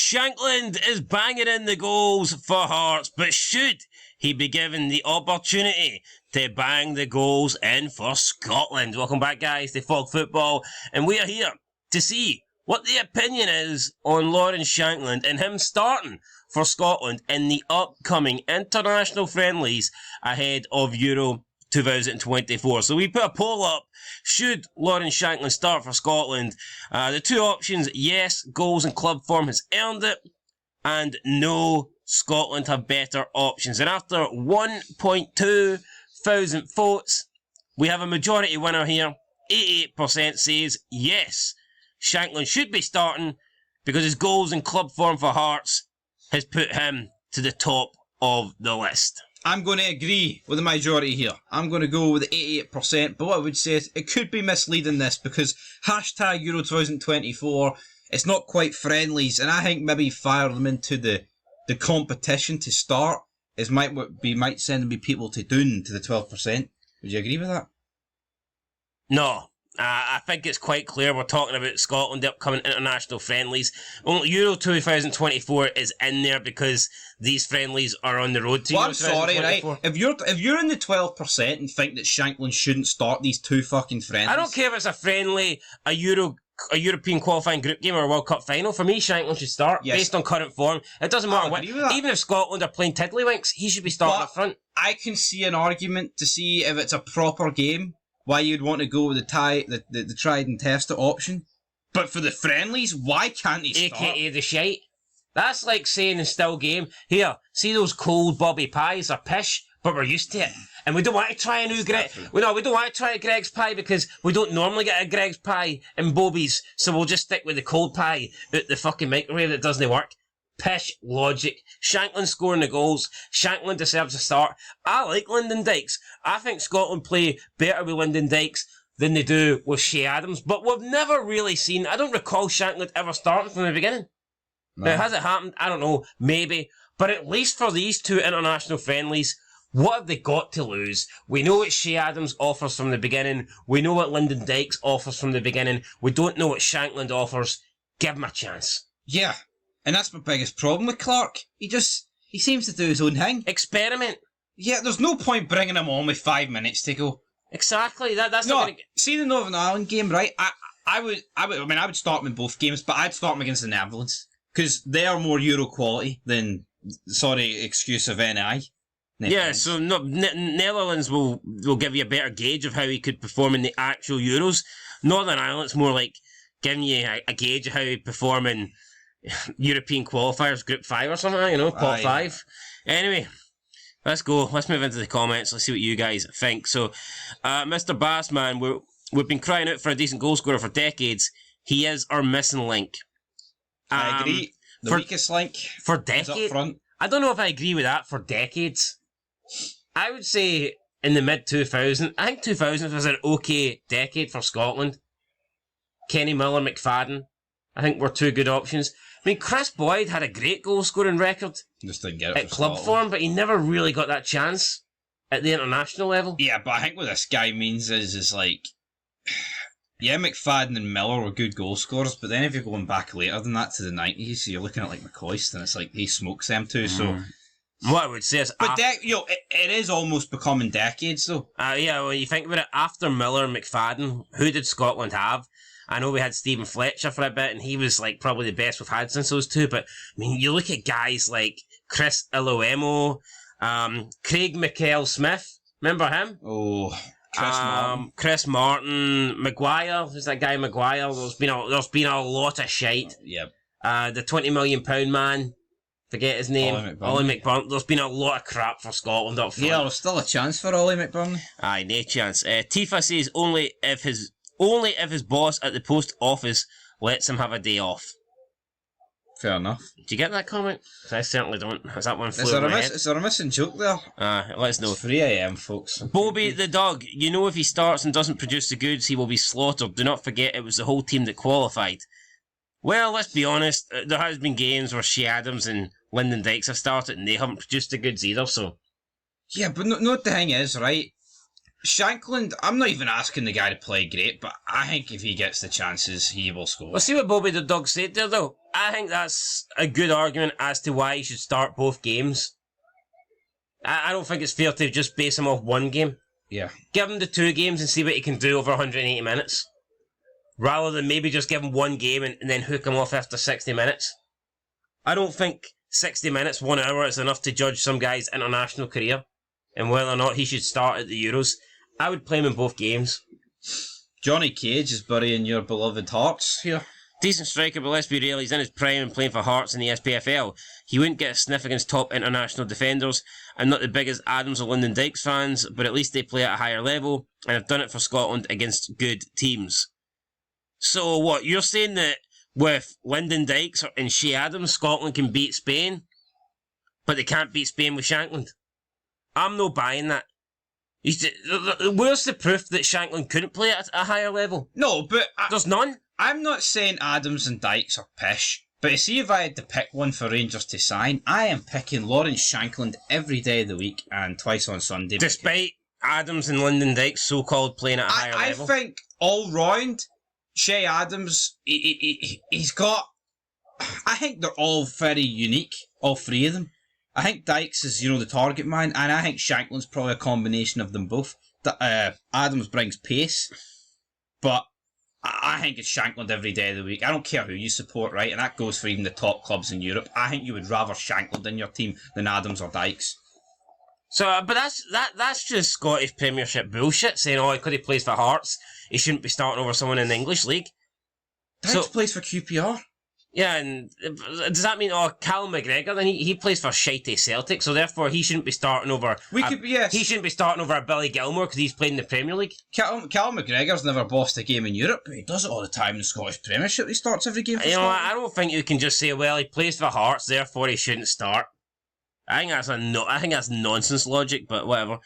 Shankland is banging in the goals for Hearts, but should he be given the opportunity to bang the goals in for Scotland? Welcome back, guys, to Fog Football, and we are here to see what the opinion is on Lawrence Shankland and him starting for Scotland in the upcoming international friendlies ahead of Euro 2024. So we put a poll up. Should Lawrence Shankland start for Scotland? The two options: yes, goals and club form has earned it, and no, Scotland have better options. And after 1.2 thousand votes, we have a majority winner here. 88% says yes, Shankland should be starting because his goals and club form for Hearts has put him to the top of the list. I'm going to agree with the majority here. I'm going to go with the 88%, but what I would say is it could be misleading this because hashtag Euro 2024, it's not quite friendlies, and I think maybe fire them into the competition to start might send people to Doon to the 12%. Would you agree with that? No. I think it's quite clear we're talking about Scotland, the upcoming international friendlies. Only Euro 2024 is in there because these friendlies are on the road to Euro 2024. Right? If you're in the 12% and think that Shankland shouldn't start these two fucking friendlies, I don't care if it's a friendly, a European qualifying group game or a World Cup final. For me, Shankland should start based on current form. It doesn't matter what. Even if Scotland are playing tiddlywinks, he should be starting up front. I can see an argument to see if it's a proper game why you'd want to go with the tried and tested option. But for the friendlies, why can't he start? AKA the shite. That's like saying in still game, here, see those cold Bobby pies are pish, but we're used to it. And we don't want to try a new Greg. We don't want to try a Greg's pie because we don't normally get a Greg's pie in Bobby's, so we'll just stick with the cold pie out the fucking microwave that doesn't work. Pish logic. Shankland scoring the goals. Shankland deserves a start. I like Lyndon Dykes. I think Scotland play better with Lyndon Dykes than they do with Shea Adams, but we've never really seen, I don't recall Shankland ever starting from the beginning. No. Now, has it happened? I don't know. Maybe. But at least for these two international friendlies, what have they got to lose? We know what Shea Adams offers from the beginning. We know what Lyndon Dykes offers from the beginning. We don't know what Shankland offers. Give him a chance. Yeah. And that's my biggest problem with Clark. He seems to do his own thing. Experiment. Yeah, there's no point bringing him on with 5 minutes to go. Exactly. That's no. Not gonna... See the Northern Ireland game, right? I would start him in both games, but I'd start him against the Netherlands because they are more Euro quality than. Sorry, excuse of NI. Yeah, so Netherlands will give you a better gauge of how he could perform in the actual Euros. Northern Ireland's more like giving you a gauge of how he'd perform in European qualifiers, Group 5 or something, Pot 5. Anyway, let's go. Let's move into the comments. Let's see what you guys think. So, Mr. Bassman, we've been crying out for a decent goal scorer for decades. He is our missing link. I agree. The weakest link for decades. Up front. I don't know if I agree with that for decades. I would say in the mid-2000s, I think 2000 was an okay decade for Scotland. Kenny Miller, McFadden, I think were two good options. I mean, Chris Boyd had a great goal-scoring record just didn't get it at club form, but he never really got that chance at the international level. Yeah, but I think what this guy means is like, yeah, McFadden and Miller were good goal scorers, but then if you're going back later than that to the 90s, so you're looking at like McCoist, and it's like he smokes them too. So what I would say is, but it is almost becoming decades though. Yeah, when you think about it, after Miller and McFadden, who did Scotland have? I know we had Stephen Fletcher for a bit, and he was like probably the best we've had since those two. But I mean, you look at guys like Chris Iloemo, Craig McKell-Smith. Remember him? Oh, Chris Martin, Maguire. Who's that guy? Maguire. There's been a lot of shite. Yep. The £20 million man. Forget his name. Ollie McBurn. There's been a lot of crap for Scotland up front. Yeah, there's still a chance for Ollie McBurn. Aye, no chance. Tifa says only if his boss at the post office lets him have a day off. Fair enough. Do you get that comment? Because I certainly don't. Is that one flew over my head? Is there a missing joke there? Let us know. It's 3 a.m, folks. Bobby the dog. You know if he starts and doesn't produce the goods, he will be slaughtered. Do not forget it was the whole team that qualified. Well, let's be honest. There has been games where Shea Adams and Lyndon Dykes have started and they haven't produced the goods either, so... Yeah, but no, the thing is, right? Shankland, I'm not even asking the guy to play great, but I think if he gets the chances, he will score. We'll see what Bobby the Dog said there, though. I think that's a good argument as to why he should start both games. I don't think it's fair to just base him off one game. Yeah. Give him the 2 games and see what he can do over 180 minutes. Rather than maybe just give him one game and then hook him off after 60 minutes. I don't think 60 minutes, 1 hour is enough to judge some guy's international career and whether or not he should start at the Euros. I would play him in both games. Johnny Cage is burying your beloved Hearts here. Decent striker, but let's be real, he's in his prime and playing for Hearts in the SPFL. He wouldn't get a sniff against top international defenders. I'm not the biggest Adams or Lyndon Dykes fans, but at least they play at a higher level, and have done it for Scotland against good teams. So what, you're saying that with Lyndon Dykes and Shea Adams, Scotland can beat Spain, but they can't beat Spain with Shankland? I'm no buying that. Where's the proof that Shankland couldn't play at a higher level? No, but... There's none. I'm not saying Adams and Dykes are pish, but see if I had to pick one for Rangers to sign, I am picking Lawrence Shankland every day of the week and twice on Sunday. Despite Adams and Lyndon Dykes so-called playing at a higher level? I think all round, Shea Adams, he's got... I think they're all very unique, all 3 of them. I think Dykes is, the target man, and I think Shankland's probably a combination of them both. Adams brings pace, but I think it's Shankland every day of the week. I don't care who you support, right? And that goes for even the top clubs in Europe. I think you would rather Shankland in your team than Adams or Dykes. So, but that's just Scottish Premiership bullshit, saying, because he plays for Hearts, he shouldn't be starting over someone in the English League. Dykes plays for QPR. Yeah, and does that mean, Callum McGregor, then he plays for shitey Celtic, so therefore he shouldn't be starting over... He shouldn't be starting over Billy Gilmore because he's played in the Premier League. Callum McGregor's never bossed a game in Europe, but he does it all the time in the Scottish Premiership. He starts every game for Scotland. I don't think you can just say, well, he plays for Hearts, therefore he shouldn't start. I think that's nonsense logic, but whatever.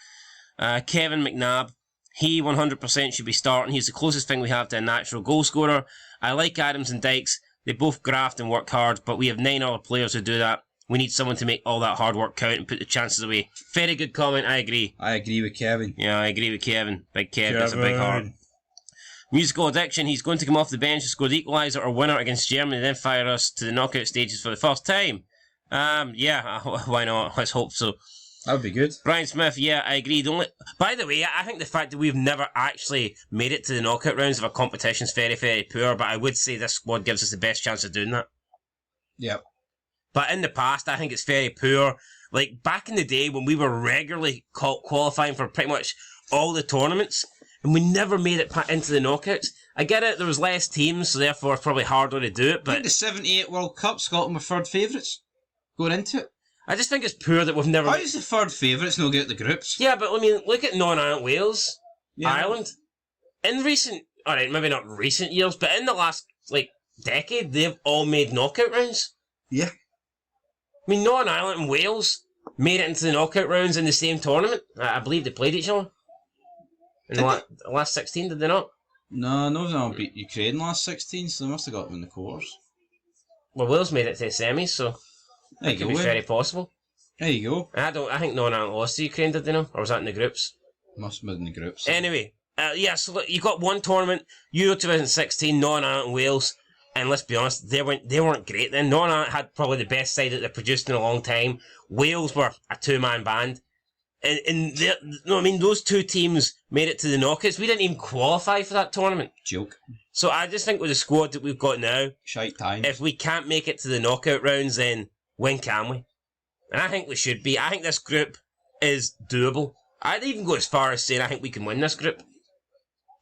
Kevin McNabb, he 100% should be starting. He's the closest thing we have to a natural goal scorer. I like Adams and Dykes. They both graft and work hard, but we have 9 other players who do that. We need someone to make all that hard work count and put the chances away. Very good comment, I agree. I agree with Kevin. Yeah, I agree with Kevin. Big Kev, that's a big heart. Musical addiction, he's going to come off the bench and score the equaliser or winner against Germany, then fire us to the knockout stages for the first time. Yeah, why not? Let's hope so. That would be good. Brian Smith, yeah, I agree. By the way, I think the fact that we've never actually made it to the knockout rounds of a competition is very, very poor, but I would say this squad gives us the best chance of doing that. Yep. But in the past, I think it's very poor. Like, back in the day when we were regularly qualifying for pretty much all the tournaments, and we never made it into the knockouts. I get it, there was less teams, so therefore it's probably harder to do it, but... I think the 78 World Cup, Scotland were third favourites going into it. I just think it's poor that we've never... How is the third favourites not get the groups? Yeah, but I mean, look at non-Ireland Wales, yeah. Ireland. In recent... Alright, maybe not recent years, but in the last, decade, they've all made knockout rounds. Yeah. I mean, Northern Ireland and Wales made it into the knockout rounds in the same tournament. I believe they played each other. In the last 16, did they not? No, Northern Ireland beat Ukraine last 16, so they must have got them in the quarters. Well, Wales made it to the semis, so... There you That go. could be very possible. There you go. I think Northern Ireland lost to Ukraine, did they not? Or was that in the groups? Must have been in the groups. Anyway, so look, you got one tournament, Euro 2016, Northern Ireland and Wales, and let's be honest, they weren't great then. Northern Ireland had probably the best side that they've produced in a long time. Wales were a 2-man band. And those two teams made it to the knockouts. We didn't even qualify for that tournament. Joke. So I just think with the squad that we've got now, shite times. If we can't make it to the knockout rounds, then when can we? And I think we should be. I think this group is doable. I'd even go as far as saying I think we can win this group.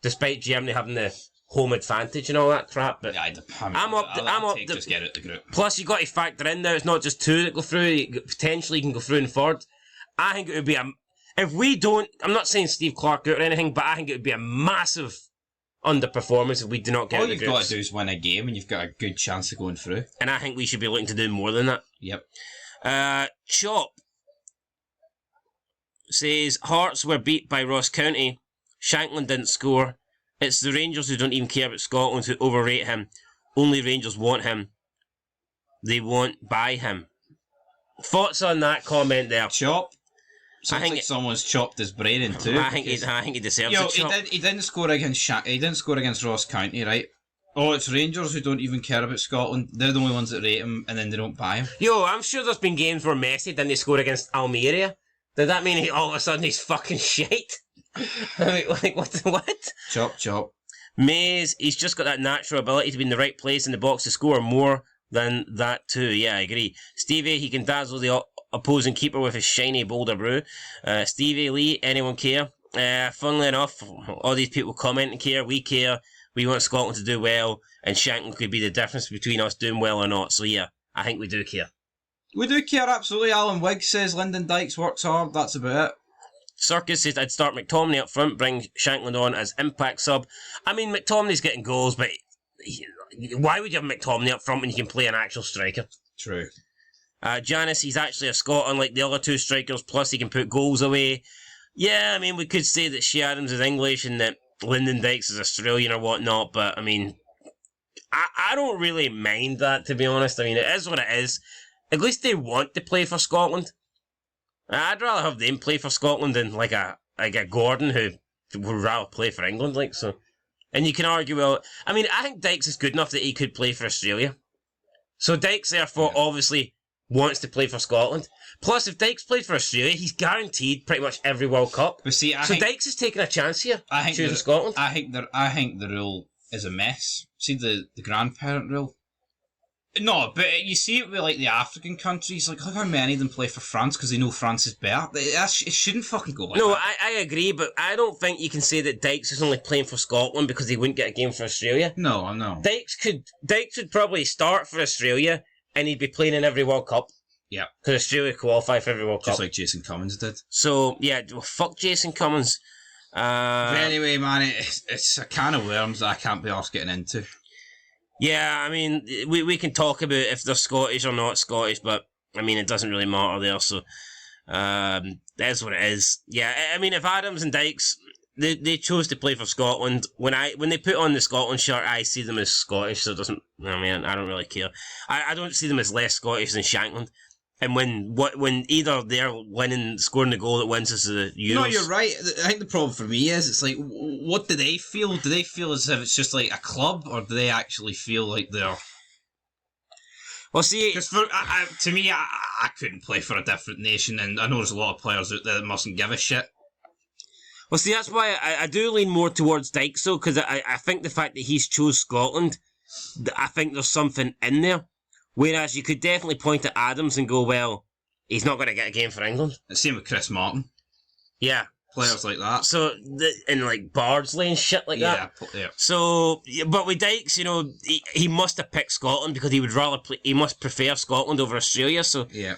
Despite Germany having the home advantage and all that crap. But yeah, I'm up. Just get out the group. Plus, you got to factor in now, it's not just 2 that go through. Potentially, you can go through in third. I think it would be if we don't, I'm not saying Steve Clark out or anything, but I think it would be a massive underperformance if we do not get all out the you've groups. got to do is win a game and you've got a good chance of going through. And I think we should be looking to do more than that. Yep. Chop says, Hearts were beat by Ross County. Shankland didn't score. It's the Rangers who don't even care about Scotland who overrate him. Only Rangers want him. They won't buy him. Thoughts on that comment there? Chop. Sounds like someone's chopped his brain in two. I think he deserves a chop. He didn't score against Ross County, right? Oh, it's Rangers who don't even care about Scotland. They're the only ones that rate him, and then they don't buy him. Yo, I'm sure there's been games where Messi didn't score against Almeria. Did that mean all of a sudden he's fucking shite? I mean, what? Chop. Mays, he's just got that natural ability to be in the right place in the box to score more than that too. Yeah, I agree. Stevie, he can dazzle the opposing keeper with his shiny boulder brew. Stevie Lee, anyone care? Funnily enough, all these people commenting care. We care. We want Scotland to do well, and Shankland could be the difference between us doing well or not. So yeah, I think we do care. We do care, absolutely. Alan Wiggs says Lyndon Dykes works hard. That's about it. Circus says I'd start McTominay up front, bring Shankland on as impact sub. I mean, McTominay's getting goals, but why would you have McTominay up front when you can play an actual striker? True. Janice, he's actually a Scot, unlike the other two strikers, plus he can put goals away. Yeah, I mean, we could say that Shea Adams is English and that Lyndon Dykes is Australian or whatnot, but I mean, I don't really mind that, to be honest. I mean, it is what it is. At least they want to play for Scotland. I'd rather have them play for Scotland than like a Gordon who would rather play for England, like so. And you can argue, well, I mean, I think Dykes is good enough that he could play for Australia. So Dykes, therefore, obviously wants to play for Scotland. Plus, if Dykes played for Australia, he's guaranteed pretty much every World Cup. But see, Dykes is taking a chance here. Choosing Scotland. I think the rule is a mess. See the grandparent rule. No, but you see it with like the African countries. Like, look how many of them play for France because they know France is better. It shouldn't fucking go like that. No, I agree, but I don't think you can say that Dykes is only playing for Scotland because he wouldn't get a game for Australia. No, I know. Dykes would probably start for Australia and he'd be playing in every World Cup. Yeah. Because Australia qualify for every World Cup. Just like Jason Cummins did. So, yeah, well, fuck Jason Cummins. But anyway, man, it's a can of worms that I can't be arsed getting into. Yeah, I mean, we can talk about if they're Scottish or not Scottish, but, I mean, it doesn't really matter there, so that's what it is. Yeah, I mean, if Adams and Dykes, they chose to play for Scotland, when they put on the Scotland shirt, I see them as Scottish, so it doesn't, I mean, I don't really care. I don't see them as less Scottish than Shankland. And when either they're scoring the goal that wins us the Euros. No, you're right. I think the problem for me is it's like, what do they feel? Do they feel as if it's just like a club, or do they actually feel like they're? Well, see, because to me, I couldn't play for a different nation, and I know there's a lot of players out there that mustn't give a shit. Well, see, that's why I do lean more towards Dykes, though, because I think the fact that he's chose Scotland, I think there's something in there. Whereas you could definitely point at Adams and go, well, he's not going to get a game for England. The same with Chris Martin. Yeah. Players like that. So, and like Bardsley and shit like that. Yeah. So, but with Dykes, you know, he must have picked Scotland because he would rather play, he must prefer Scotland over Australia, so. Yeah.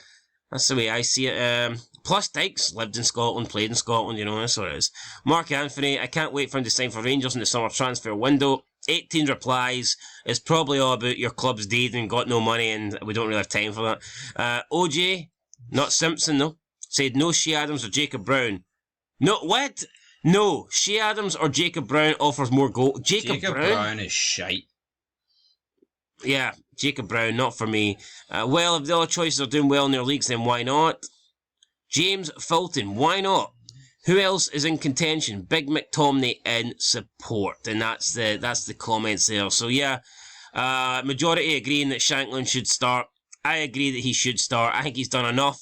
That's the way I see it. Plus, Dykes lived in Scotland, played in Scotland, you know, that's what it is. Mark Anthony, I can't wait for him to sign for Rangers in the summer transfer window. 18 replies. It's probably all about your club's deed and got no money and we don't really have time for that. OJ, not Simpson though, said no Shea Adams or Jacob Brown. No, what? No, Shea Adams or Jacob Brown offers more goal. Jacob Brown is shite. Yeah, Jacob Brown, not for me. Well, if the other choices are doing well in their leagues, then why not? James Fulton, why not? Who else is in contention? Big McTominay in support. And that's the comments there. So yeah, majority agreeing that Shankland should start. I agree that he should start. I think he's done enough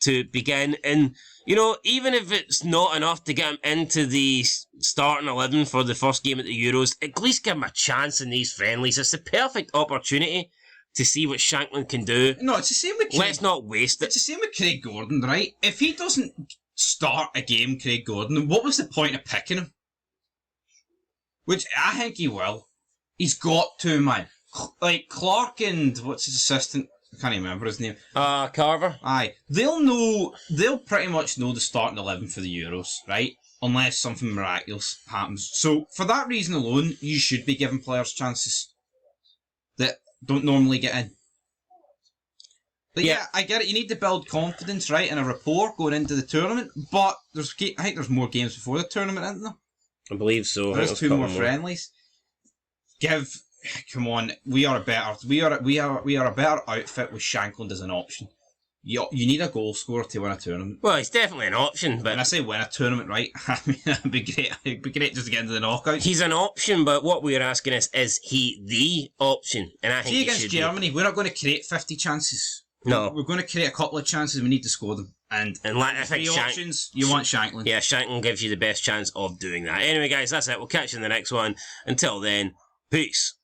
to begin. And, you know, even if it's not enough to get him into the starting 11 for the first game at the Euros, at least give him a chance in these friendlies. It's the perfect opportunity to see what Shankland can do. No, it's the same with Let's not waste it. It's the same with Craig Gordon, right? If he doesn't start a game, Craig Gordon, what was the point of picking him? Which I think he will. He's got to, man. Like Clark and what's his assistant? I can't even remember his name. Carver. Aye, they'll pretty much know the starting 11 for the Euros, right? Unless something miraculous happens. So for that reason alone, you should be giving players chances that don't normally get in. But yeah, I get it. You need to build confidence, right, and a rapport going into the tournament. But I think there's more games before the tournament, isn't there? I believe so. There's 2 more friendlies. Come on, we are a better outfit with Shankland as an option. You need a goal scorer to win a tournament. Well, he's definitely an option, but When I say win a tournament, right, I mean, it'd be great. It'd be great just to get into the knockouts. he's an option, but what we're asking is he the option? And I think See, he against should Germany, we're not going to create 50 chances. No. We're going to create a couple of chances, we need to score them. And like, I think three options, you want Shankland. Yeah, Shankland gives you the best chance of doing that. Anyway, guys, that's it. We'll catch you in the next one. Until then, peace.